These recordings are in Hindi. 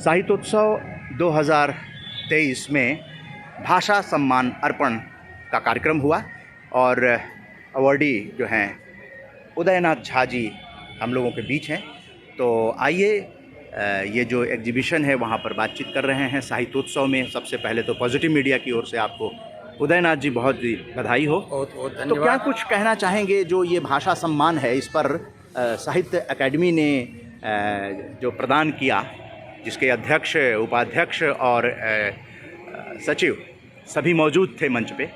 साहित्योत्सव 2023 में भाषा सम्मान अर्पण का कार्यक्रम हुआ और अवॉर्डी जो हैं उदयनाथ झा जी हम लोगों के बीच हैं। तो आइए ये जो एग्जीबिशन है वहाँ पर बातचीत कर रहे हैं साहित्योत्सव में। सबसे पहले तो पॉजिटिव मीडिया की ओर से आपको उदयनाथ जी बहुत ही बधाई हो। बहुत तो क्या कुछ कहना चाहेंगे जो ये भाषा सम्मान है, इस पर साहित्य अकेडमी ने जो प्रदान किया, जिसके अध्यक्ष, उपाध्यक्ष और सचिव सभी मौजूद थे मंच पे।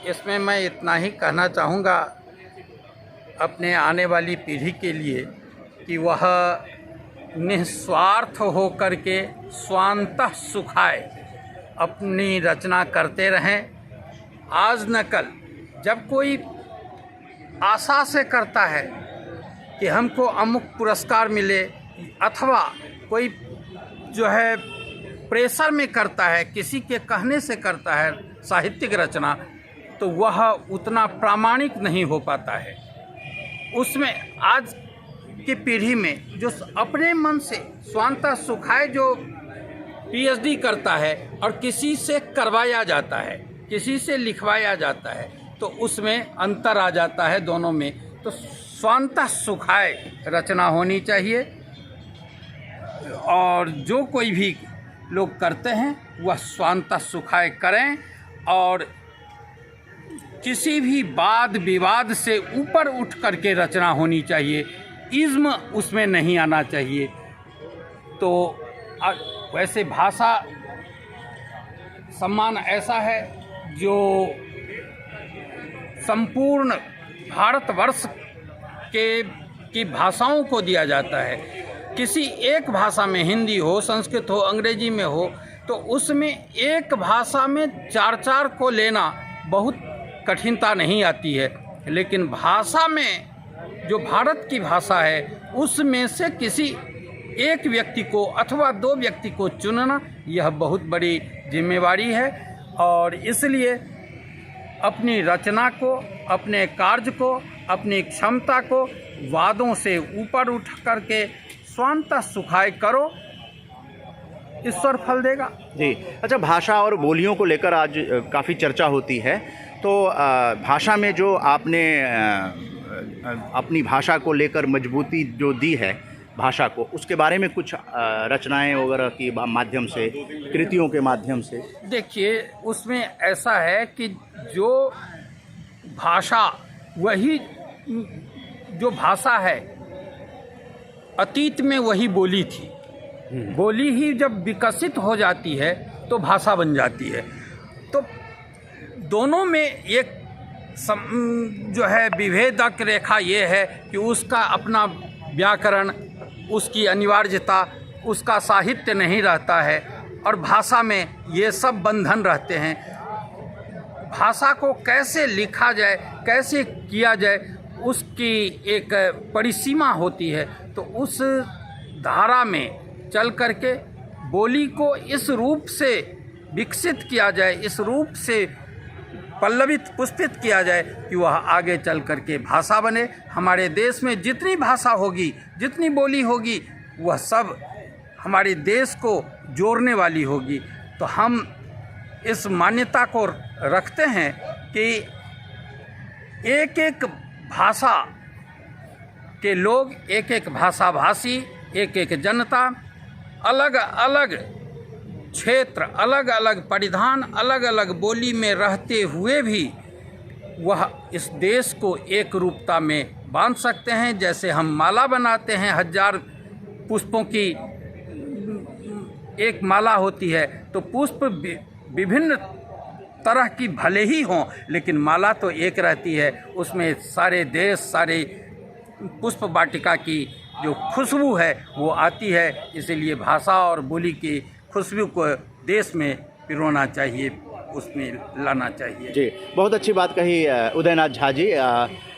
इसमें मैं इतना ही कहना चाहूँगा अपने आने वाली पीढ़ी के लिए कि वह निस्वार्थ होकर के स्वांतः सुखाय अपनी रचना करते रहें। आज न कल जब कोई आशा से करता है कि हमको अमुक पुरस्कार मिले अथवा कोई जो है प्रेशर में करता है, किसी के कहने से करता है साहित्यिक रचना, तो वह उतना प्रामाणिक नहीं हो पाता है। उसमें आज की पीढ़ी में जो अपने मन से स्वांतः सुखाय जो पीएचडी करता है और किसी से करवाया जाता है, किसी से लिखवाया जाता है, तो उसमें अंतर आ जाता है दोनों में। तो स्वांतः सुखाय रचना होनी चाहिए और जो कोई भी लोग करते हैं वह स्वांतः सुखाय करें और किसी भी वाद विवाद से ऊपर उठ करके रचना होनी चाहिए, इज्म उसमें नहीं आना चाहिए। तो वैसे भाषा सम्मान ऐसा है जो संपूर्ण भारतवर्ष की भाषाओं को दिया जाता है। किसी एक भाषा में, हिंदी हो, संस्कृत हो, अंग्रेजी में हो, तो उसमें एक भाषा में चार चार को लेना बहुत कठिनता नहीं आती है। लेकिन भाषा में जो भारत की भाषा है उसमें से किसी एक व्यक्ति को अथवा दो व्यक्ति को चुनना यह बहुत बड़ी जिम्मेवारी है। और इसलिए अपनी रचना को, अपने कार्य को, अपनी क्षमता को वादों से ऊपर उठ करके स्वांतः सुखाय करो, ईश्वर फल देगा। जी अच्छा, भाषा और बोलियों को लेकर आज काफ़ी चर्चा होती है। तो भाषा में जो आपने अपनी भाषा को लेकर मजबूती जो दी है भाषा को, उसके बारे में कुछ रचनाएं वगैरह के माध्यम से, कृतियों के माध्यम से। देखिए, उसमें ऐसा है कि जो भाषा, वही जो भाषा है अतीत में वही बोली थी। बोली ही जब विकसित हो जाती है तो भाषा बन जाती है। तो दोनों में एक जो है विभेदक रेखा ये है कि उसका अपना व्याकरण, उसकी अनिवार्यता, उसका साहित्य नहीं रहता है और भाषा में ये सब बंधन रहते हैं। भाषा को कैसे लिखा जाए, कैसे किया जाए, उसकी एक परिसीमा होती है। तो उस धारा में चल करके बोली को इस रूप से विकसित किया जाए, इस रूप से पल्लवित पुष्पित किया जाए कि वह आगे चल करके भाषा बने। हमारे देश में जितनी भाषा होगी, जितनी बोली होगी, वह सब हमारे देश को जोड़ने वाली होगी। तो हम इस मान्यता को रखते हैं कि एक एक भाषा के लोग, एक एक भाषा भाषी, एक एक जनता, अलग अलग क्षेत्र, अलग अलग परिधान, अलग अलग बोली में रहते हुए भी वह इस देश को एक रूपता में बांध सकते हैं। जैसे हम माला बनाते हैं, 1000 पुष्पों की एक माला होती है, तो पुष्प विभिन्न तरह की भले ही हों, लेकिन माला तो एक रहती है। उसमें सारे देश, सारे पुष्प वाटिका की जो खुशबू है वो आती है। इसलिए भाषा और बोली की खुशबू को देश में पिरोना चाहिए, उसमें लाना चाहिए। जी, बहुत अच्छी बात कही उदयनाथ झा जी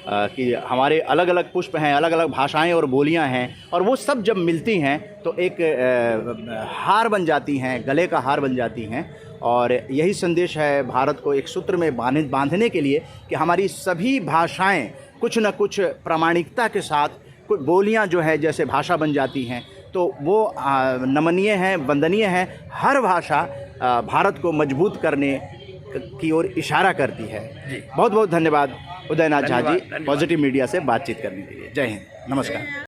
कि हमारे अलग अलग पुष्प हैं, अलग अलग भाषाएं और बोलियां हैं, और वो सब जब मिलती हैं तो एक हार बन जाती हैं, गले का हार बन जाती हैं। और यही संदेश है भारत को एक सूत्र में बांधने के लिए कि हमारी सभी भाषाएं कुछ न कुछ प्रामाणिकता के साथ, कुछ बोलियां जो है जैसे भाषा बन जाती हैं, तो वो नमनीय है, वंदनीय है। हर भाषा भारत को मजबूत करने की ओर इशारा करती है। जी। बहुत बहुत धन्यवाद उदयनाथ झा जी, धन्यवाद। पॉजिटिव मीडिया से बातचीत करने के लिए। जय हिंद, नमस्कार।